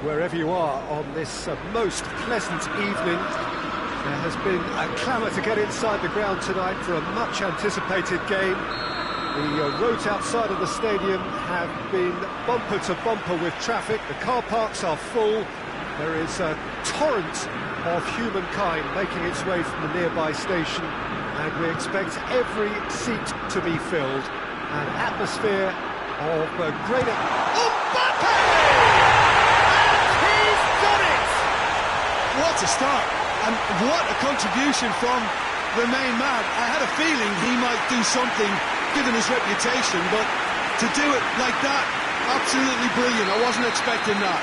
Wherever you are on this most pleasant evening, there has been a clamour to get inside the ground tonight for a much-anticipated game. The roads outside of the stadium have been bumper to bumper with traffic. The car parks are full. There is a torrent of humankind making its way from the nearby station, and we expect every seat to be filled. An atmosphere of great... What a start, and what a contribution from the main man. I had a feeling he might do something, given his reputation, but to do it like that, absolutely brilliant. I wasn't expecting that.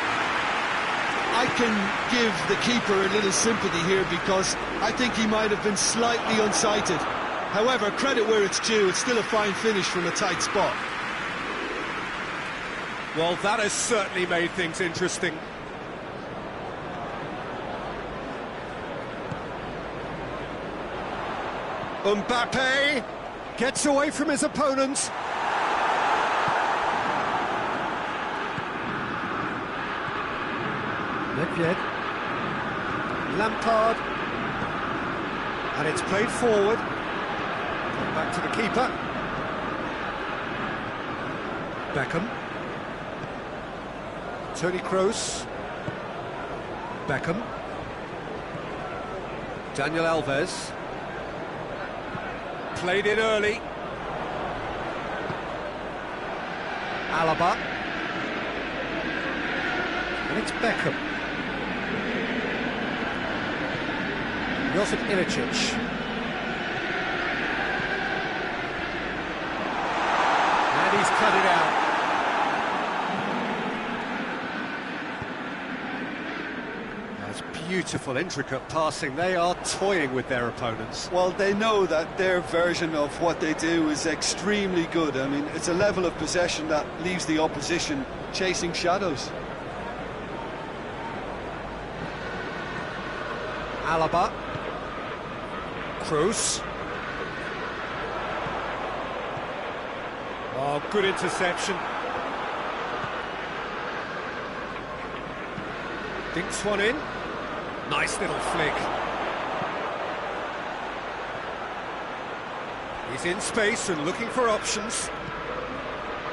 I can give the keeper a little sympathy here because I think he might have been slightly unsighted. However, credit where it's due, it's still a fine finish from a tight spot. Well, that has certainly made things interesting. Mbappe gets away from his opponent. Nedved. Lampard. And it's played forward. Back to the keeper. Beckham. Toni Kroos. Beckham. Daniel Alves. Played it early. Alaba. And it's Beckham. Josip Ilicic. And he's cut it out. Beautiful, intricate passing. They are toying with their opponents. Well, they know that their version of what they do is extremely good. I mean, it's a level of possession that leaves the opposition chasing shadows. Alaba. Kroos. Oh, good interception. Dinks one in. Nice little flick. He's in space and looking for options.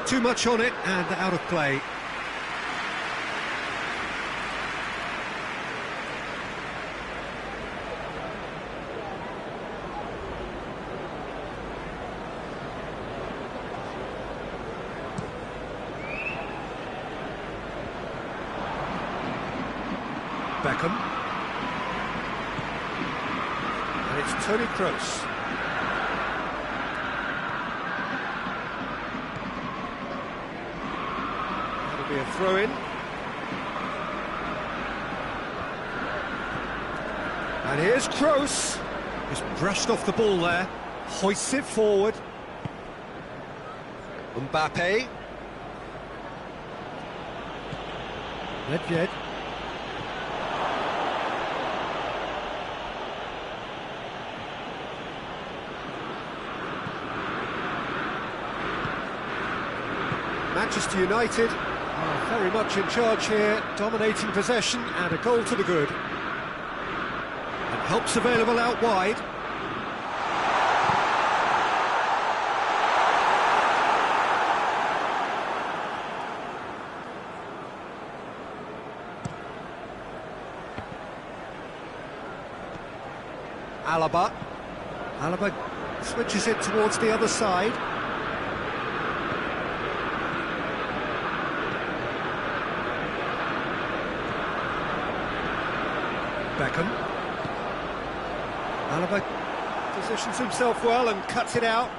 Too much on it and out of play. Beckham. It's Toni Kroos. That'll be a throw-in. And here's Kroos. Just brushed off the ball there. Hoists it forward. Mbappe. Nedved. Manchester United are very much in charge here, dominating possession and a goal to the good. And help's available out wide. Alaba switches it towards the other side. Beckham. Alaba positions himself well and cuts it out.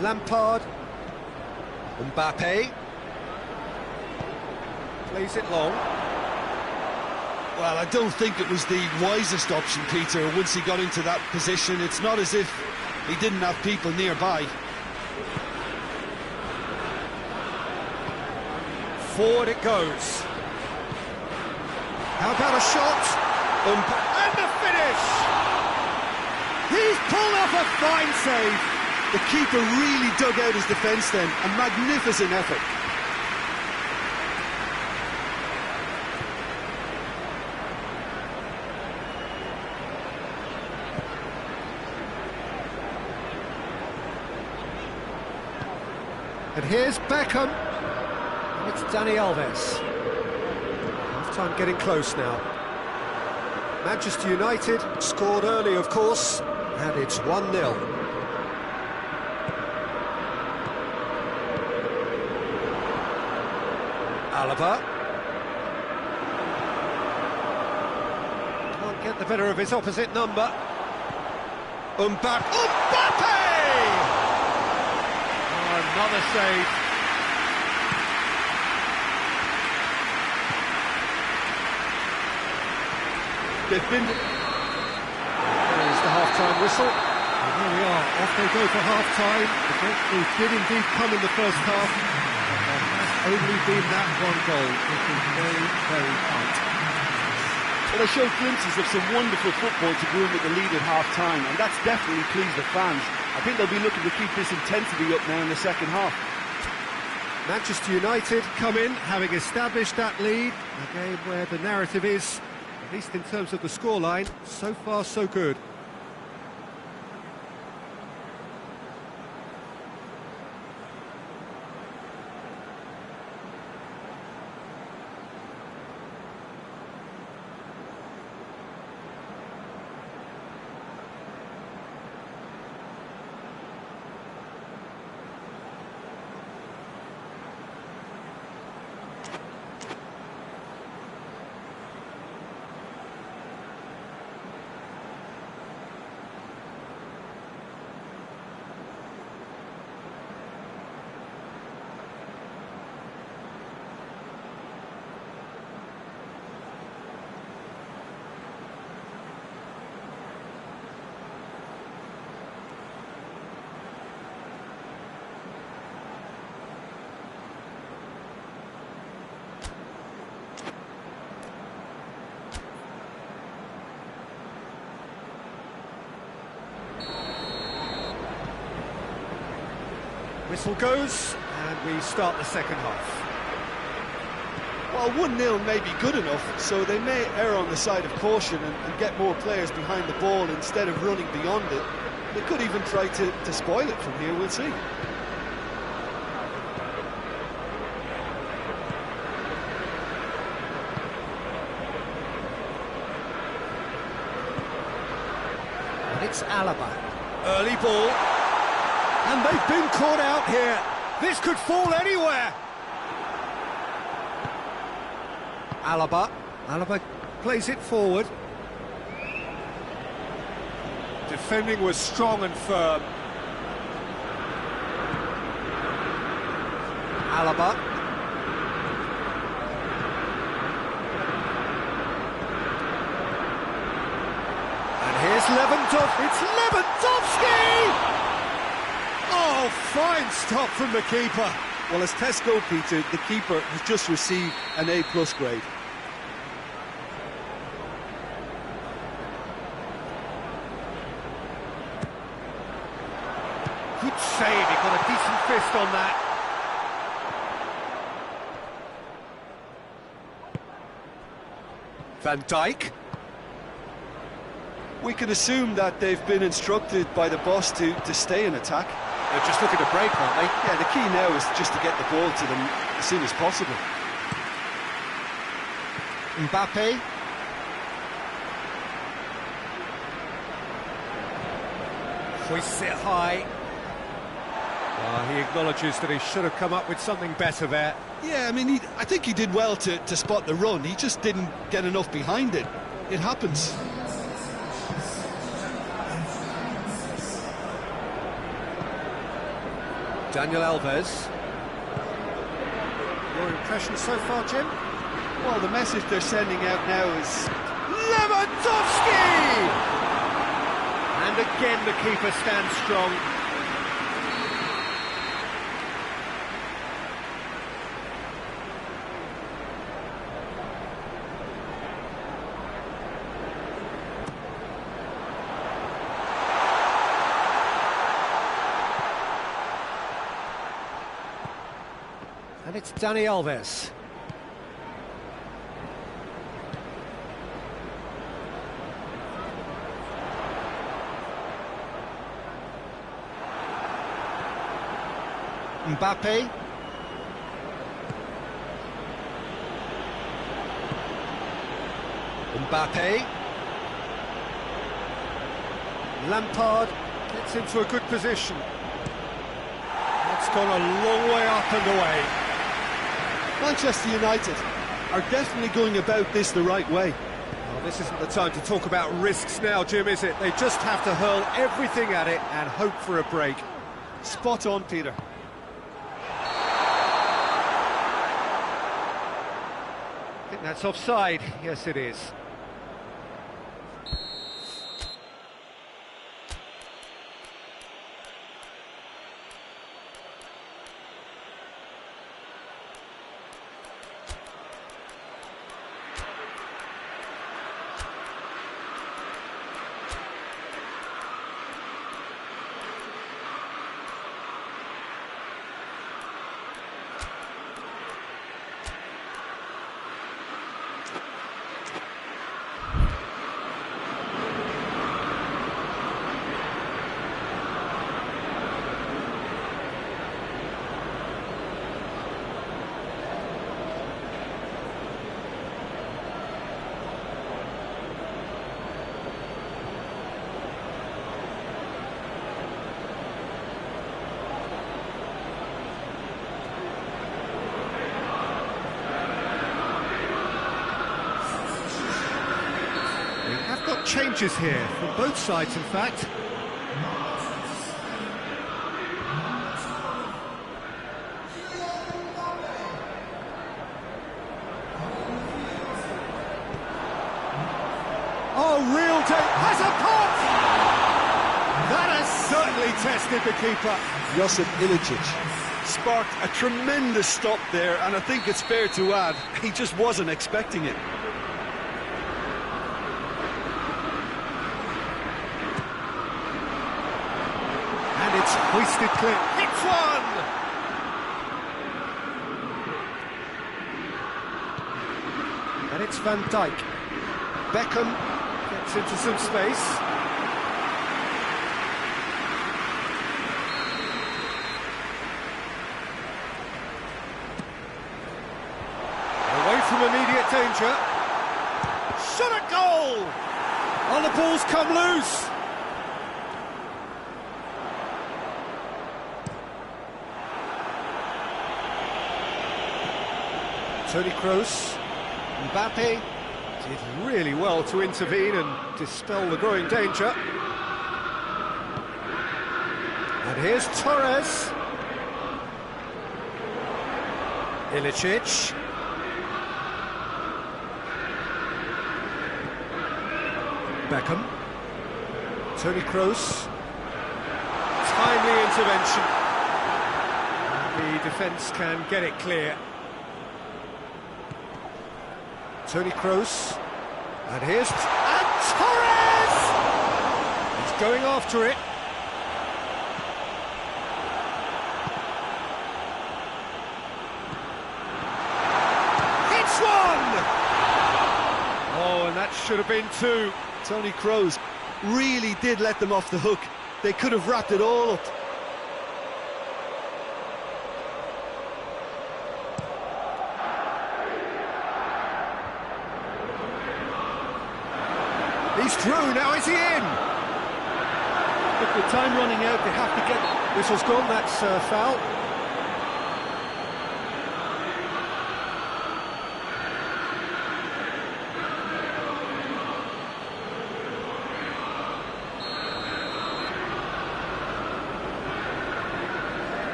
Lampard. Mbappe. Plays it long. Well, I don't think it was the wisest option, Peter, once he got into that position. It's not as if he didn't have people nearby. Forward it goes. How about a shot? And the finish! He's pulled off a fine save. The keeper really dug out his defence then. A magnificent effort. And here's Beckham. And it's Dani Alves. Half-time getting close now. Manchester United scored early, of course, and it's 1-0. Alaba. Can't get the better of his opposite number. Mbappe! Oh, another save. They've been... There's the half-time whistle. And here we are, off they go for half-time. The breakthrough did indeed come in the first half. But there has only been that one goal, which is very, very tight. Well, they showed glimpses of some wonderful football to go in with the lead at half-time, and that's definitely pleased the fans. I think they'll be looking to keep this intensity up now in the second half. Manchester United come in, having established that lead. A game where the narrative is, at least in terms of the scoreline, so far so good. Whistle goes, and we start the second half. Well, 1-0 may be good enough, so they may err on the side of caution and get more players behind the ball instead of running beyond it. They could even try to spoil it from here, we'll see. And it's Alaba. Early ball. And they've been caught out here. This could fall anywhere. Alaba plays it forward. Defending was strong and firm. Alaba. And here's Lewandowski. It's Lewandowski! Oh, fine stop from the keeper. Well, as tests go, Peter, the keeper has just received an A+ grade. Good save, he got a decent fist on that. Van Dijk. We can assume that they've been instructed by the boss to stay in attack. They're just looking to break, aren't they? Yeah, the key now is just to get the ball to them as soon as possible. Mbappe. Hoists it high. He acknowledges that he should have come up with something better there. Yeah, I mean, I think he did well to spot the run. He just didn't get enough behind it. It happens. Daniel Alves. Your impression so far, Jim? Well, the message they're sending out now is... Lewandowski! And again the keeper stands strong. And it's Dani Alves. Mbappe. Mbappe. Lampard gets into a good position. That's gone a long way up and away. Manchester United are definitely going about this the right way. Well, this isn't the time to talk about risks now, Jim, is it? They just have to hurl everything at it and hope for a break. Spot on, Peter. I think that's offside. Yes, it is. Changes here from both sides, in fact. Oh, real has a pop! That has certainly tested the keeper. Josip Ilicic sparked a tremendous stop there, and I think it's fair to add, he just wasn't expecting it. It's hoisted clear. Hits one! And it's Van Dijk. Beckham gets into some space. Away from immediate danger. Shot at goal! Oh, the ball's come loose. Toni Kroos, Mbappe did really well to intervene and dispel the growing danger. And here's Torres. Ilicic. Beckham. Toni Kroos. Timely intervention. The defence can get it clear. Toni Kroos, and here's Torres! He's going after it. Hits one! Oh, and that should have been two. Toni Kroos really did let them off the hook. They could have wrapped it all up. He's through, now is he in? With the time running out, they have to get... Whistle's gone, that's foul.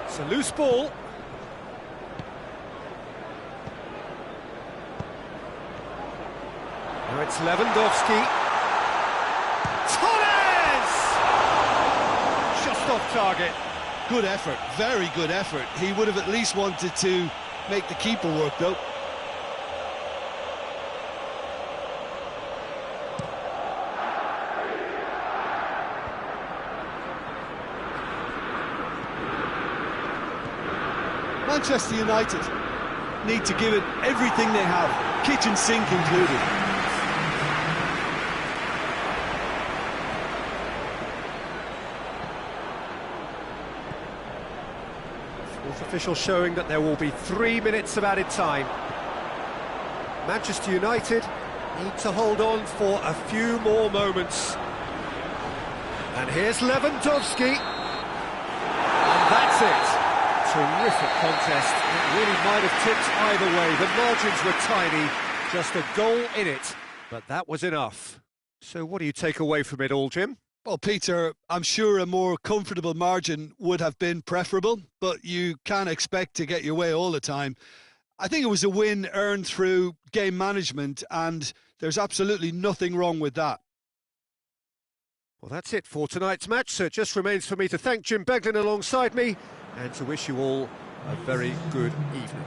It's a loose ball. Now it's Lewandowski. Torres! Just off target. Good effort, very good effort. He would have at least wanted to make the keeper work, though. Manchester United need to give it everything they have, kitchen sink included. With officials showing that there will be 3 minutes of added time. Manchester United need to hold on for a few more moments. And here's Lewandowski. And that's it. Terrific contest. It really might have tipped either way. The margins were tiny, just a goal in it. But that was enough. So what do you take away from it all, Jim? Well, Peter, I'm sure a more comfortable margin would have been preferable, but you can't expect to get your way all the time. I think it was a win earned through game management, and there's absolutely nothing wrong with that. Well, that's it for tonight's match, so it just remains for me to thank Jim Beglin alongside me and to wish you all a very good evening.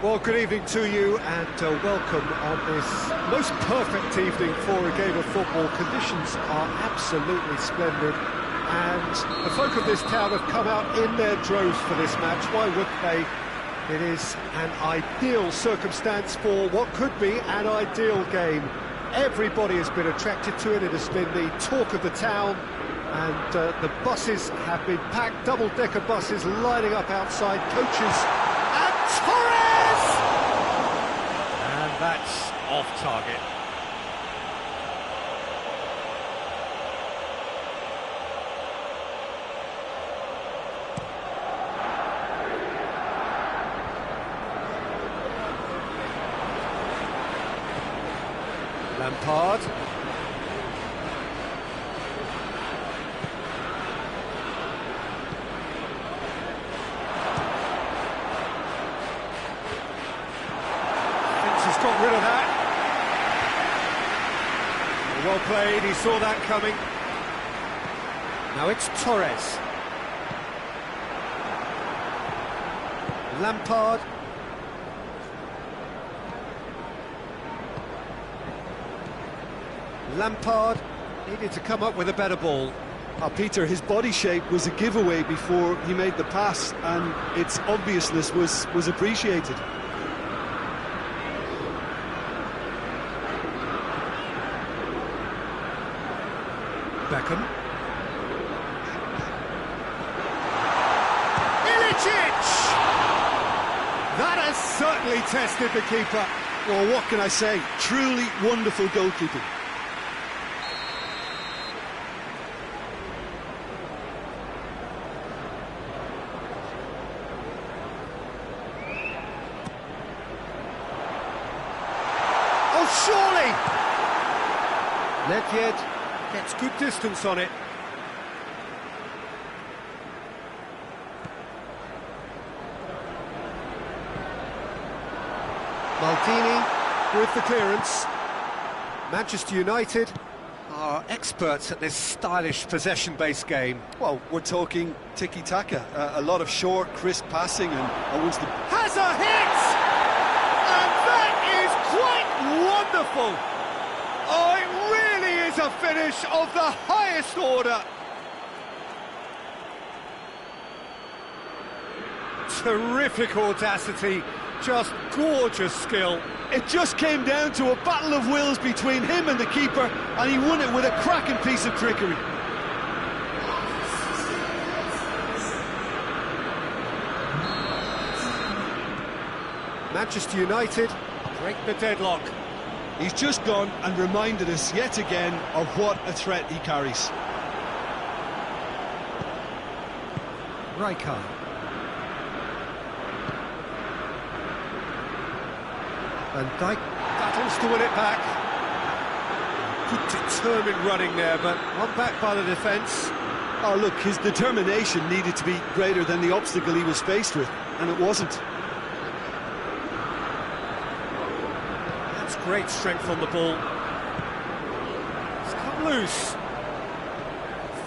Well, good evening to you and welcome on this most perfect evening for a game of football. Conditions are absolutely splendid and the folk of this town have come out in their droves for this match. Why would they? It is an ideal circumstance for what could be an ideal game. Everybody has been attracted to it. It has been the talk of the town and the buses have been packed, double-decker buses lining up outside, coaches and Torres! And that's off target. Lampard. got rid of that. Well played, he saw that coming. Now it's Torres. Lampard. Lampard needed to come up with a better ball. Peter, his body shape was a giveaway before he made the pass, and its obviousness was appreciated. Beckham. Ilicic! That has certainly tested the keeper. Well, what can I say? Truly wonderful goalkeeping. Oh, surely! Nedved gets good distance on it. Maldini with the clearance. Manchester United are experts at this stylish possession-based game. Well, we're talking tiki-taka, a lot of short, crisp passing, and once the... Has a hit! And that is quite wonderful! Oh, it really is a finish of the highest order! Terrific audacity, just gorgeous skill. It just came down to a battle of wills between him and the keeper, and he won it with a cracking piece of trickery. Manchester United break the deadlock. He's just gone and reminded us yet again of what a threat he carries. Rijkaard. Van Dijk battles to win it back. Good determined running there, but one back by the defence. Oh, look, his determination needed to be greater than the obstacle he was faced with, and it wasn't. That's great strength on the ball. It's come loose.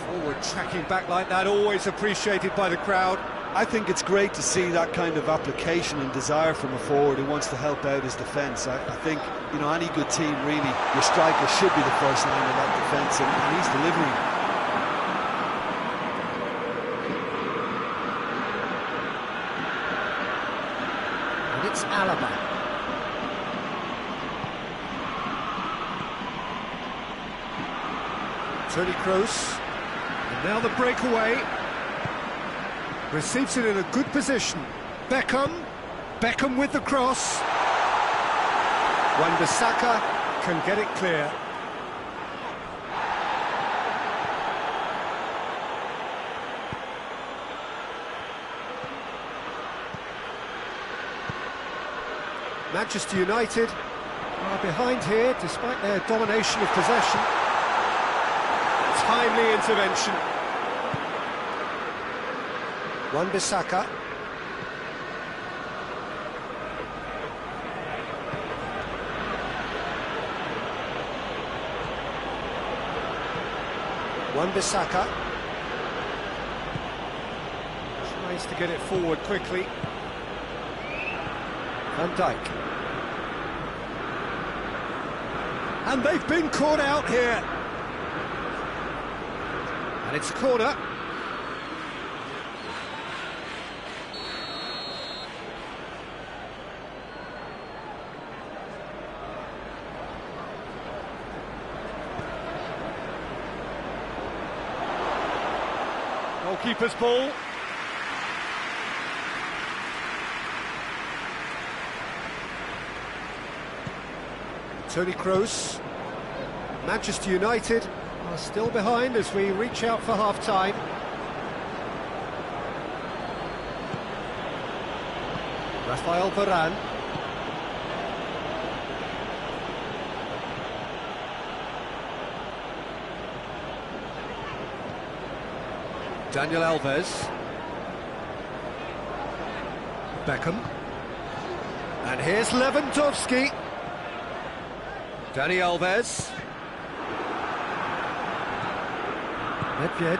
Forward tracking back like that, always appreciated by the crowd. I think it's great to see that kind of application and desire from a forward who wants to help out his defence. I think, you know, any good team, really, your striker should be the first line of that defence, and he's delivering. And it's Alaba. Toni Kroos. And now the breakaway. Receives it in a good position. Beckham with the cross. Wan-Bissaka can get it clear. Manchester United are behind here despite their domination of possession. Timely intervention. Wan-Bissaka. Wan-Bissaka tries to get it forward quickly. Van Dijk. And they've been caught out here. And it's a corner. Goalkeeper's ball. Toni Kroos. Manchester United are still behind as we reach out for half-time. Rafael Varane. Daniel Alves. Beckham. And here's Lewandowski. Dani Alves. Nedved.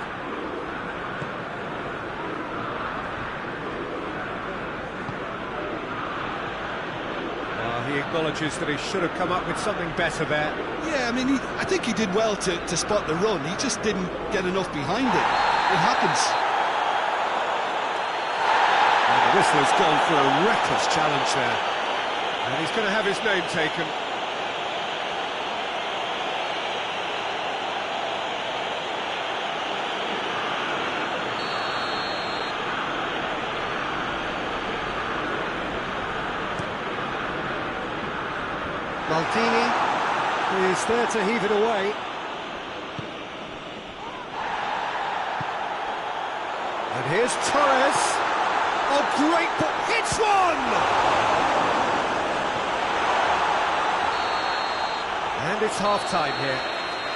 He acknowledges that he should have come up with something better there. Yeah, I mean, I think he did well to spot the run. He just didn't get enough behind it. It happens. And the whistler's gone for a reckless challenge there. And he's going to have his name taken. Maldini is there to heave it away. And here's Torres. Oh, great ball! Hits one! And it's half-time here.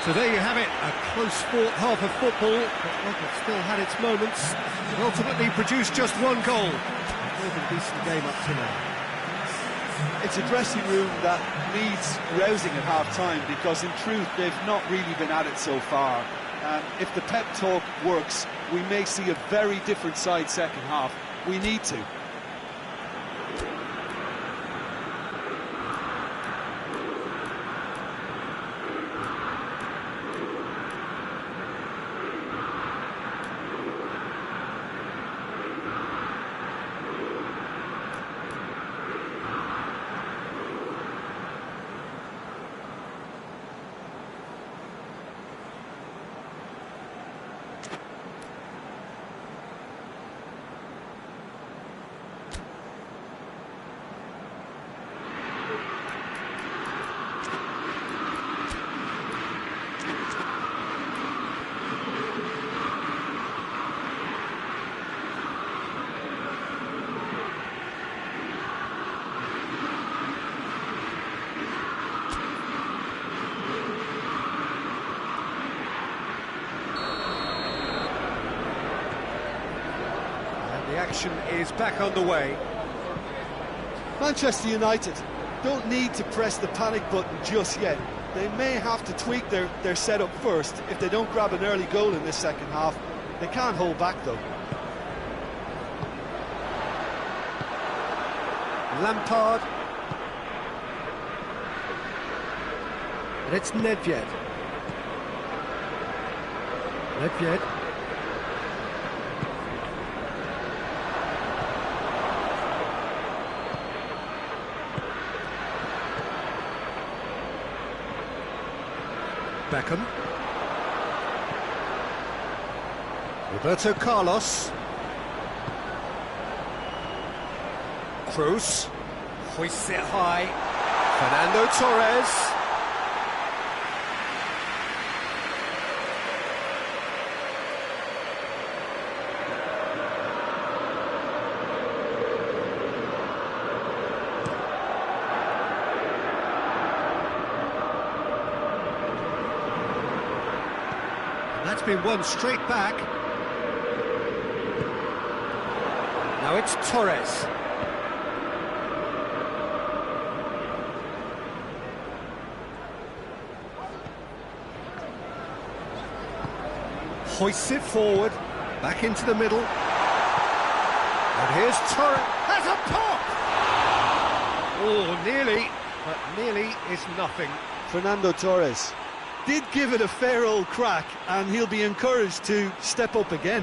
So there you have it, a close-fought half of football, but one that still had its moments, and ultimately produced just one goal. A more than decent game up to now. It's a dressing room that needs rousing at half-time, because in truth they've not really been at it so far. If the pep talk works, we may see a very different side second half. We need to. The action is back underway. Manchester United don't need to press the panic button just yet. They may have to tweak their setup first if they don't grab an early goal in this second half. They can't hold back though. Lampard. And it's Nedved. Nedved. Beckham. Roberto Carlos. Cruz. Hoists it high. Fernando Torres. That's been won straight back. Now it's Torres. Hoists it forward, back into the middle. And here's Torres. Has a pop! Oh, nearly, but nearly is nothing. Fernando Torres did give it a fair old crack, and he'll be encouraged to step up again.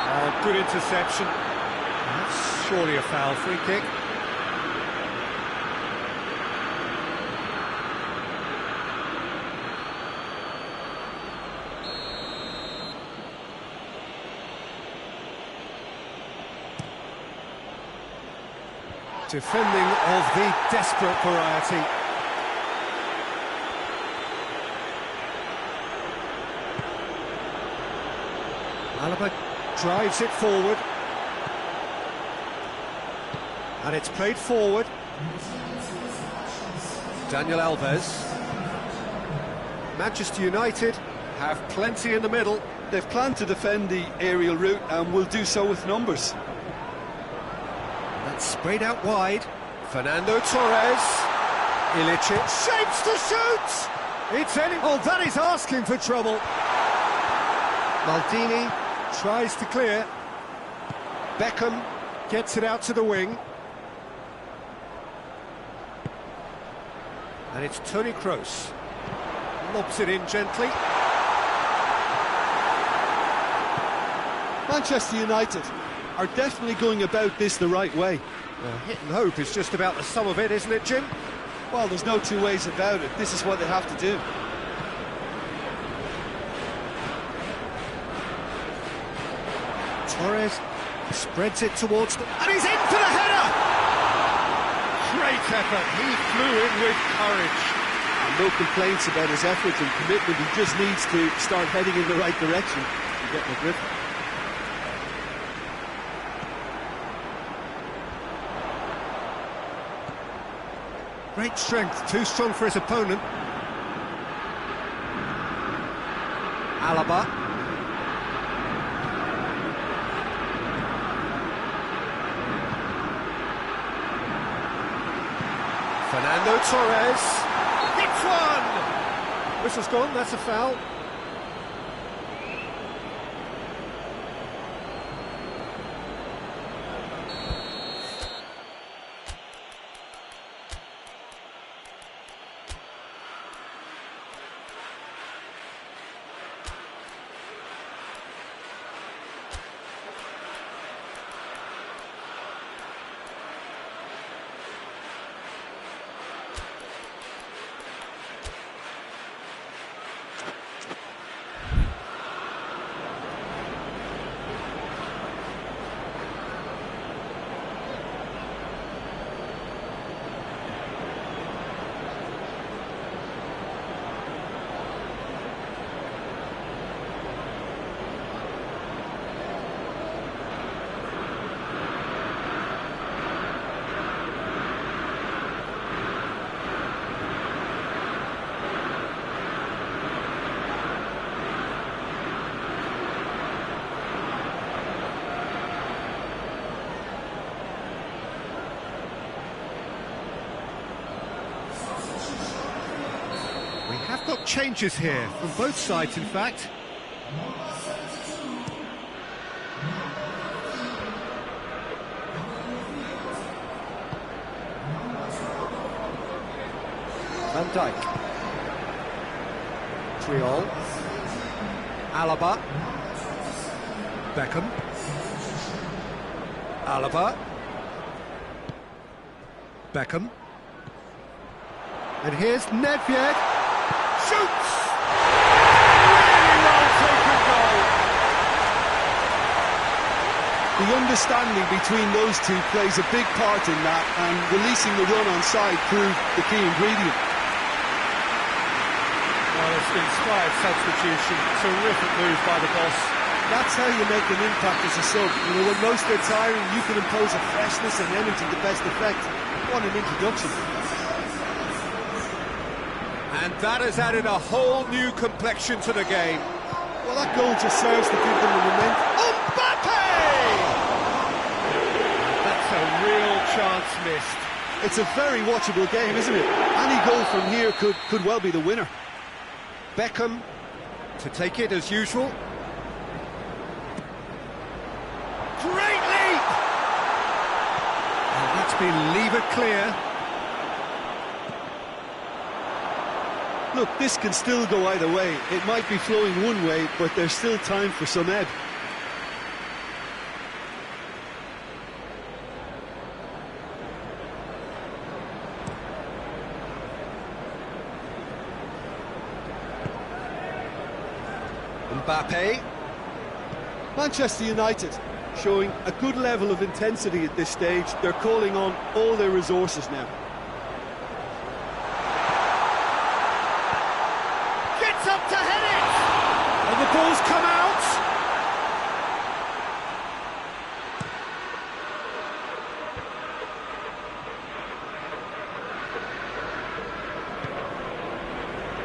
Oh, good interception. That's surely a foul. Free kick. Defending of the desperate variety. Alaba drives it forward. And it's played forward. Daniel Alves. Manchester United have plenty in the middle. They've planned to defend the aerial route and will do so with numbers. It's sprayed out wide. Fernando Torres. Ilicic shapes to shoot! It's any... Oh, that is asking for trouble. Maldini tries to clear. Beckham gets it out to the wing. And it's Toni Kroos. Lobs it in gently. Manchester United are definitely going about this the right way. Well, hit and hope is just about the sum of it, isn't it, Jim? Well, there's no two ways about it. This is what they have to do. Torres spreads it towards them, and he's in for the header! Great effort, he flew in with courage. And no complaints about his effort and commitment. He just needs to start heading in the right direction to get the grip. Great strength, too strong for his opponent. Alaba. Fernando Torres. Hits one! Whistle's gone, that's a foul. We have got changes here, from both sides in fact. Van Dijk. Triol. Alaba. Beckham. Alaba. Beckham. And here's Nedved. Shoots! Really well taken goal. The understanding between those two plays a big part in that, and releasing the run on side proved the key ingredient. Well, it's an inspired substitution. Terrific move by the boss. That's how you make an impact as a sub. You know, when most are tiring, you can impose a freshness and energy to best effect. What an introduction. And that has added a whole new complexion to the game. Well, that goal just serves to give them the momentum. Mbappe! That's a real chance missed. It's a very watchable game, isn't it? Any goal from here could well be the winner. Beckham to take it as usual. Great leap! And that's been levered clear. Look, this can still go either way. It might be flowing one way, but there's still time for some ebb. Mbappe. Manchester United showing a good level of intensity at this stage. They're calling on all their resources now. Gets up to head it! And the ball's come out!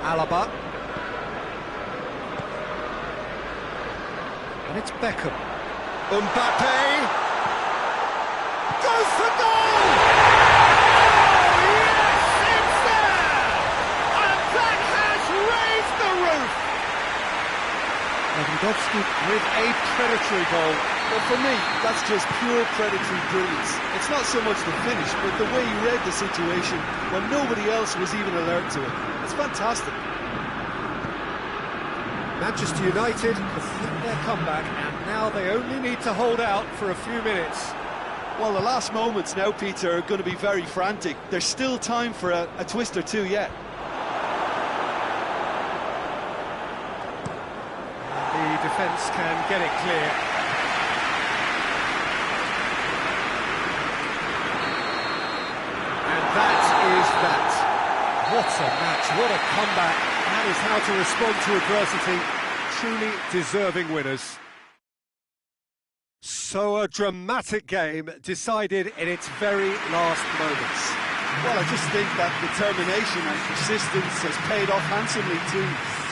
Alaba. And it's Beckham. Mbappe! Goes for goal! Oh, yes, it's there! And that has raised the roof! Lewandowski with a predatory goal. But for me, that's just pure predatory brilliance. It's not so much the finish, but the way he read the situation when nobody else was even alert to it. It's fantastic. Manchester United complete their comeback, and now they only need to hold out for a few minutes. Well, the last moments now, Peter, are going to be very frantic. There's still time for a twist or two yet. The defence can get it clear. And that is that. What a match, what a comeback. That is how to respond to adversity. Truly deserving winners. So a dramatic game decided in its very last moments. Well, I just think that determination and persistence has paid off handsomely to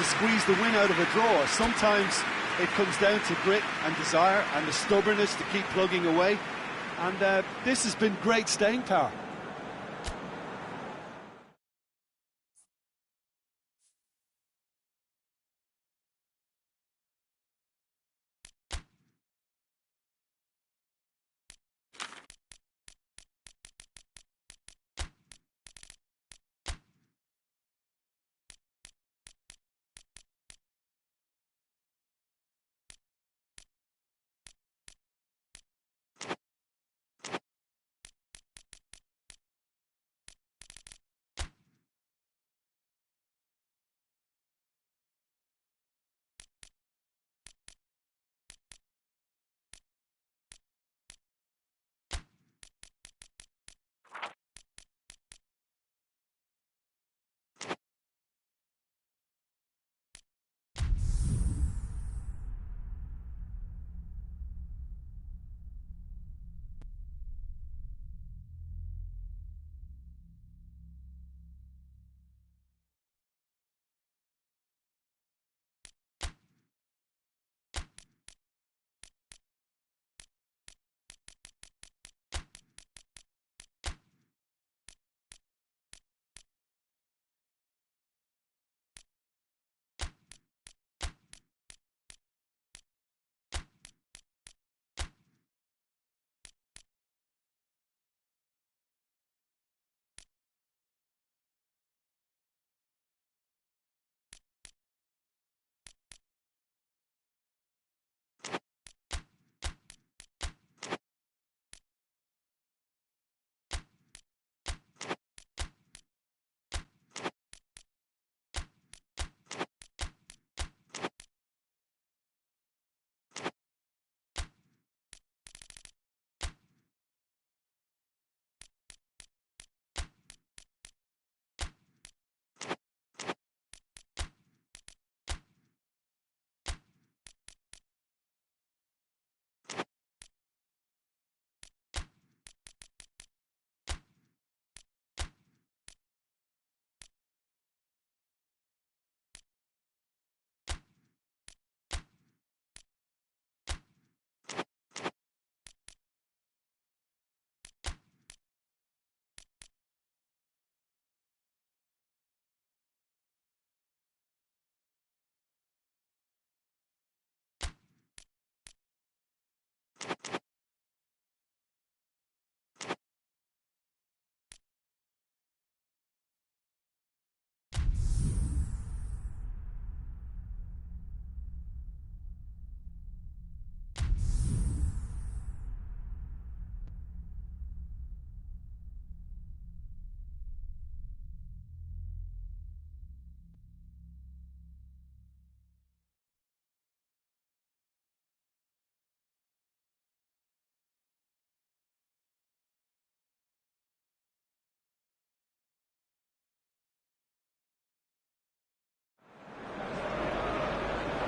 squeeze the win out of a draw. Sometimes it comes down to grit and desire and the stubbornness to keep plugging away. And this has been great staying power.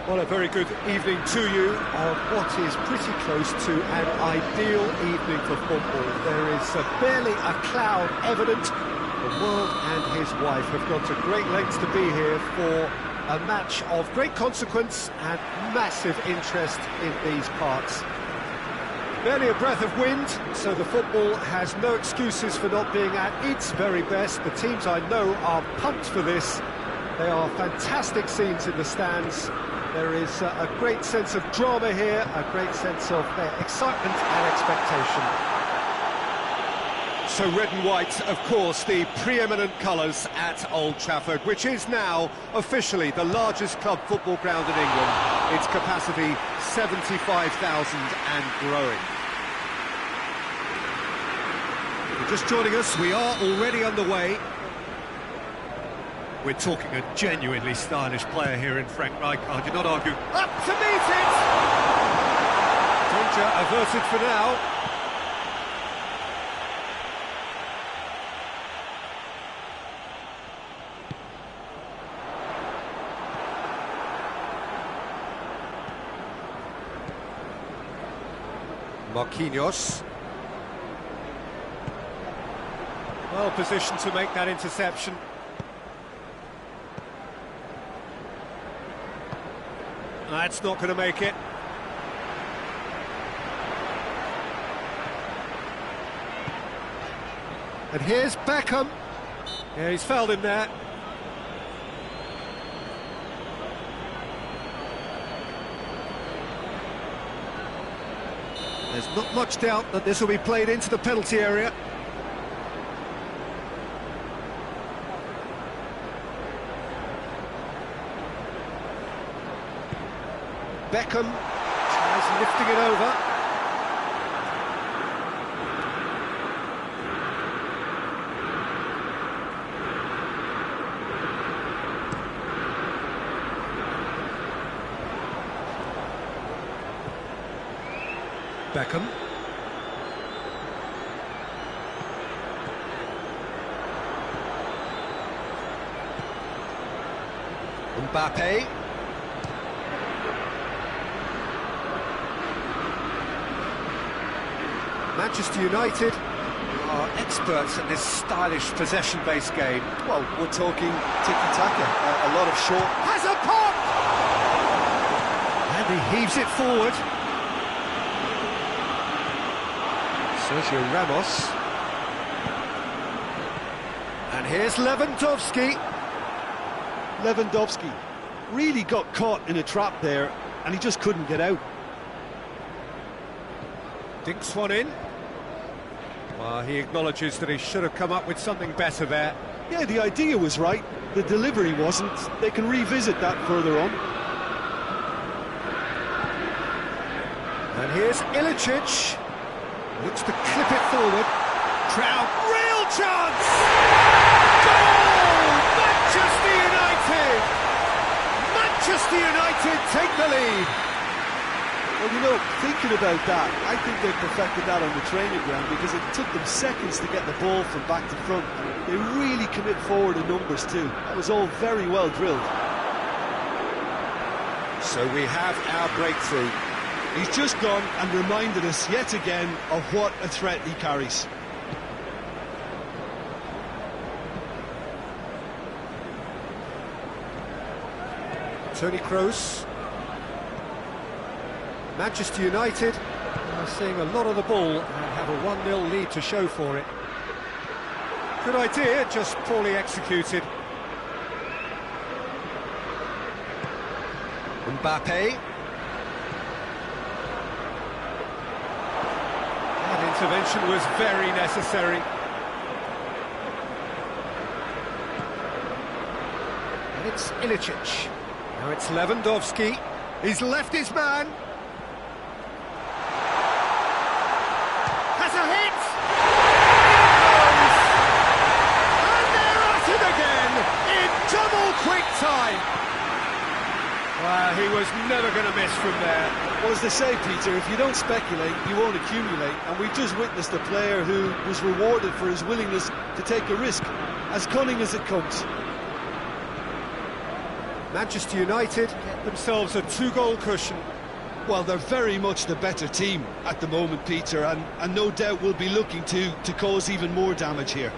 Well, a very good evening to you on what is pretty close to an ideal evening for football. There is barely a cloud evident. The world and his wife have gone to great lengths to be here for a match of great consequence and massive interest in these parts. Barely a breath of wind, so the football has no excuses for not being at its very best. The teams I know are pumped for this. They are fantastic scenes in the stands. There is a great sense of drama here, a great sense of excitement and expectation. So red and white, of course, the preeminent colours at Old Trafford, which is now officially the largest club football ground in England. Its capacity 75,000 and growing. If you're just joining us, we are already underway. We're talking a genuinely stylish player here in Frank Rijkaard, do not argue. Up to meet it! Danger averted for now. Marquinhos. Well positioned to make that interception. That's not going to make it. And here's Beckham. Yeah, he's fouled him there. There's not much doubt that this will be played into the penalty area. Beckham tries lifting it over. Beckham. Mbappe. Manchester United are experts at this stylish possession-based game. Well, we're talking tiki-taka, a lot of short... Has a pop! And he heaves it forward. Sergio Ramos. And here's Lewandowski. Lewandowski really got caught in a trap there, and he just couldn't get out. Dinks one in. Well, he acknowledges that he should have come up with something better there. Yeah, the idea was right, the delivery wasn't. They can revisit that further on. And here's Ilicic. Looks to clip it forward. Trout, real chance! Goal! Manchester United! Manchester United take the lead. Well, you know, thinking about that, I think they perfected that on the training ground because it took them seconds to get the ball from back to front. They really commit forward in numbers too. That was all very well drilled. So we have our breakthrough. He's just gone and reminded us yet again of what a threat he carries. Toni Kroos. Manchester United are seeing a lot of the ball and have a 1-0 lead to show for it. Good idea, just poorly executed. Mbappe. That intervention was very necessary. And it's Ilicic. Now it's Lewandowski. He's left his man. Has a hit! And they're at it again in double quick time. Well, he was never going to miss from there. Well, as they say, Peter, if you don't speculate, you won't accumulate. And we've just witnessed a player who was rewarded for his willingness to take a risk, as cunning as it comes. Manchester United get themselves a 2-goal cushion. Well, they're very much the better team at the moment, Peter, and no doubt will be looking to cause even more damage here.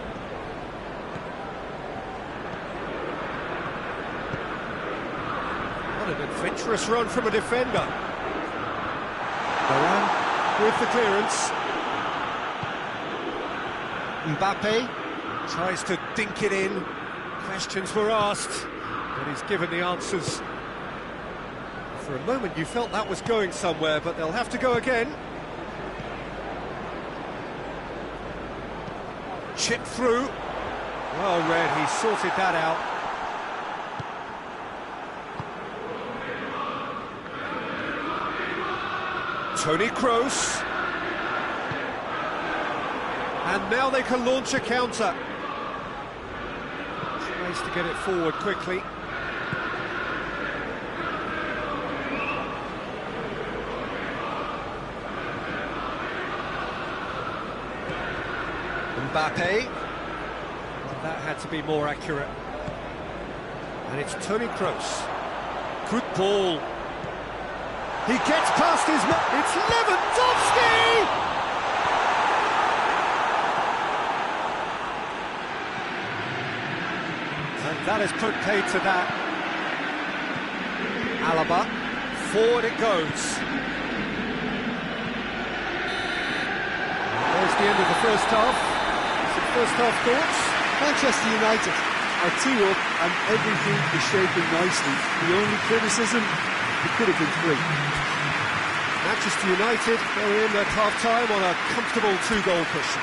What an adventurous run from a defender. Moowan with the clearance. Mbappe tries to dink it in. Questions were asked, but he's given the answers. For a moment you felt that was going somewhere, but they'll have to go again. Chip through. Well read, he sorted that out. Toni Kroos. And now they can launch a counter. Tries to get it forward quickly. Mbappe. Well, that had to be more accurate. And it's Toni Kroos. Good ball. He gets past his man. It's Lewandowski! And that has put paid to that. Alaba. Forward it goes. There's the end of the first half. Some first half thoughts. Manchester United are 2 up and everything is shaping nicely. The only criticism, it could have been 3. Manchester United go in at half-time on a comfortable 2-goal cushion.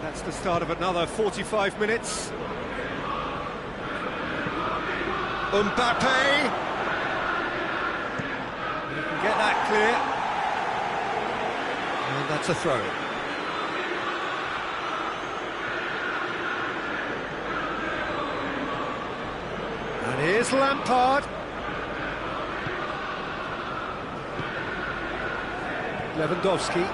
That's the start of another 45 minutes. Mbappe! You can get that clear. And that's a throw. And here's Lampard. Lewandowski.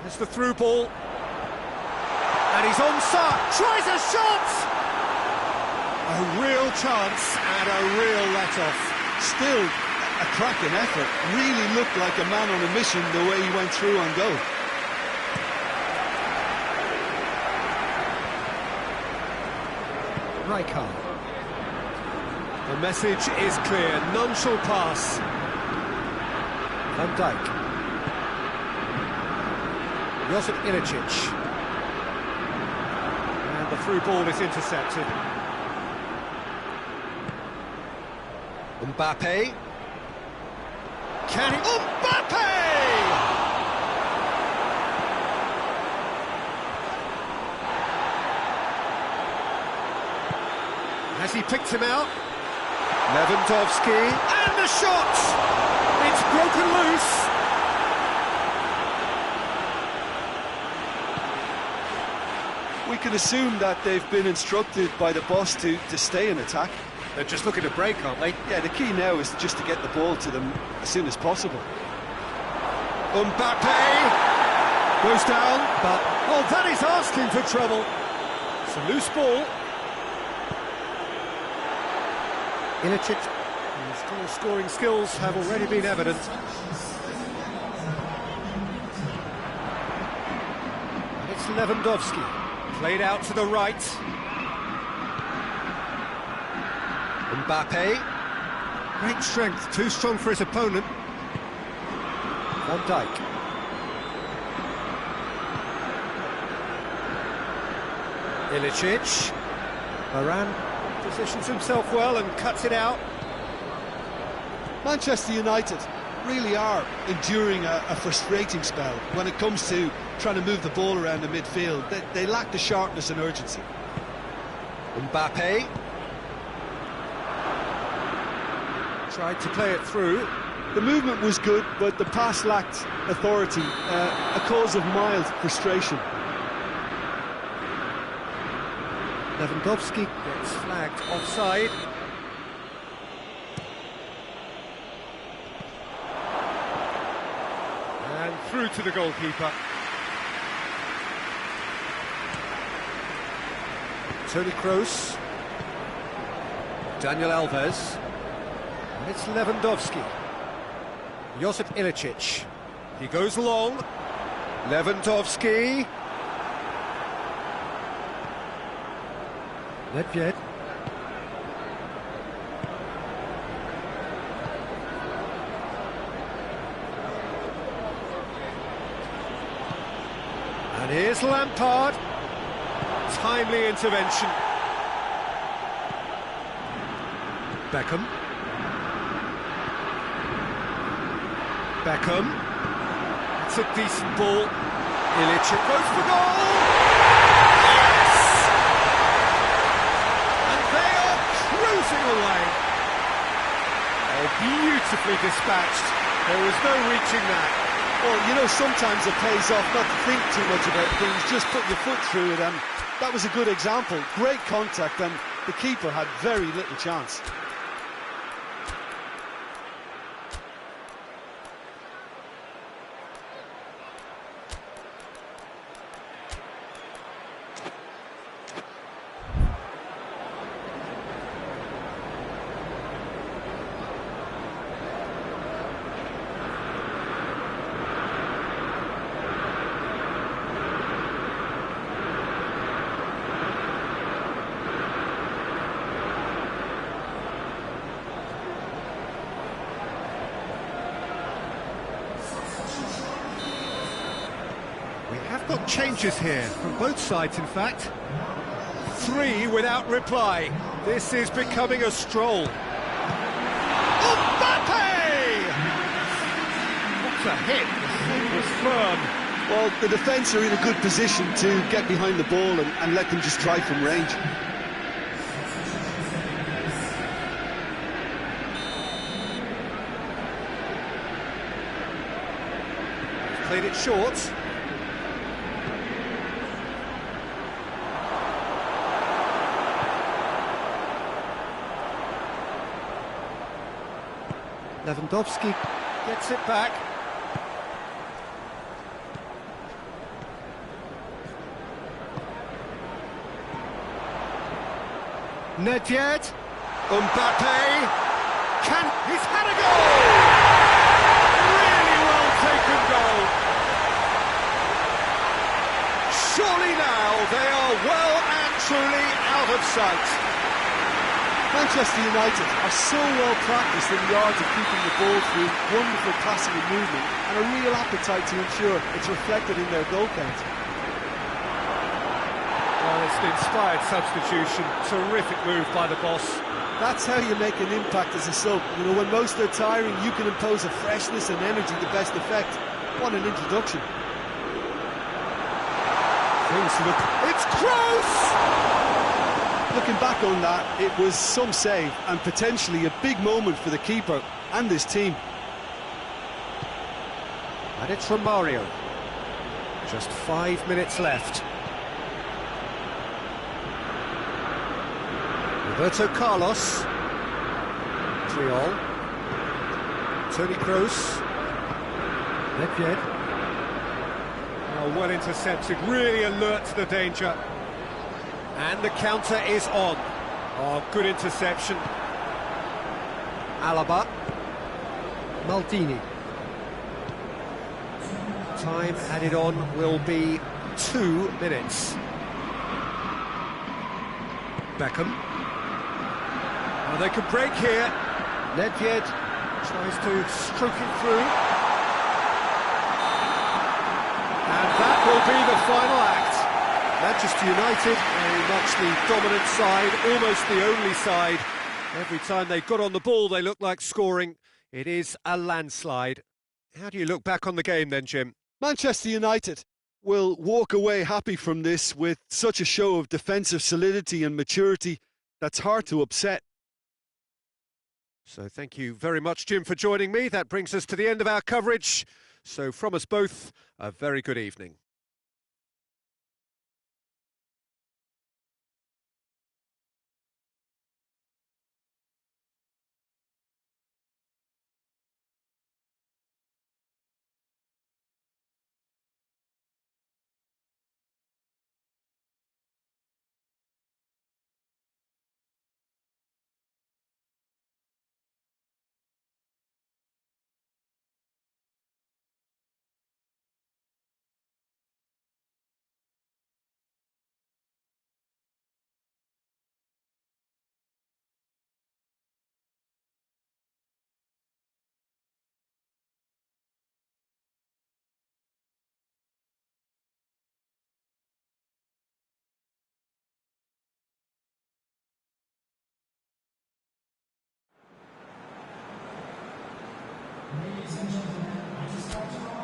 It's the through ball, and he's onside, tries a shot! A real chance and a real let-off. Still a cracking effort, really looked like a man on a mission the way he went through on goal. Rijkaard. The message is clear, none shall pass. Van Dijk. Josip Ilicic. And the through ball is intercepted. Mbappe. Can he... Mbappe! Has he picked him out? Lewandowski. And the shot! It's broken loose. We can assume that they've been instructed by the boss to stay in attack. They're just looking to break, aren't they? Yeah, the key now is just to get the ball to them as soon as possible. Mbappe goes down, but oh, that is asking for trouble. It's a loose ball. Ilicic, his goal-scoring skills have already been evident. It's Lewandowski, played out to the right. Mbappe, great strength, too strong for his opponent. Van Dijk. Ilicic. Varane positions himself well and cuts it out. Manchester United really are enduring a frustrating spell when it comes to trying to move the ball around the midfield. They lack the sharpness and urgency. Mbappe. Tried to play it through. The movement was good, but the pass lacked authority, a cause of mild frustration. Lewandowski gets flagged offside. And through to the goalkeeper. Toni Kroos. Daniel Alves. And it's Lewandowski. Josip Ilicic. He goes long. Lewandowski. Nedved. And here's Lampard. Timely intervention. Beckham. It's a decent ball. Ilicic goes for goal. Yes! And they are cruising away. Oh, beautifully dispatched. There was no reaching that. Well, you know, sometimes it pays off not to think too much about things, just put your foot through it, and that was a good example. Great contact, and the keeper had very little chance. We have got changes here, from both sides in fact. 3 without reply. This is becoming a stroll. Mbappe! What a hit, the thing was firm. Well, the defence are in a good position to get behind the ball and let them just try from range. Played it short. Lewandowski gets it back. Nedved. Mbappe. He's had a goal! Really well taken goal. Surely now they are well and truly out of sight. Manchester United are so well practiced in the art of keeping the ball through, wonderful passing and movement, and a real appetite to ensure it's reflected in their goal count. Well, it's an inspired substitution, terrific move by the boss. That's how you make an impact as a sub. You know, when most are tiring, you can impose a freshness and energy to best effect. What an introduction. Things look... It's Kroos! Looking back on that, it was some save and potentially a big moment for the keeper and his team. And it's from Mario. Just 5 minutes left. Roberto Carlos. Triol. Toni Kroos. Nedved. Oh, well intercepted, really alert to the danger. And the counter is on. Oh, good interception. Alaba. Maldini. Time added on will be 2 minutes. Beckham. Oh, they could break here. Nedved tries to stroke it through. And that will be the final act. Manchester United, very much the dominant side, almost the only side. Every time they got on the ball, they looked like scoring. It is a landslide. How do you look back on the game then, Jim? Manchester United will walk away happy from this with such a show of defensive solidity and maturity that's hard to upset. So thank you very much, Jim, for joining me. That brings us to the end of our coverage. So from us both, a very good evening. Ladies and gentlemen, I just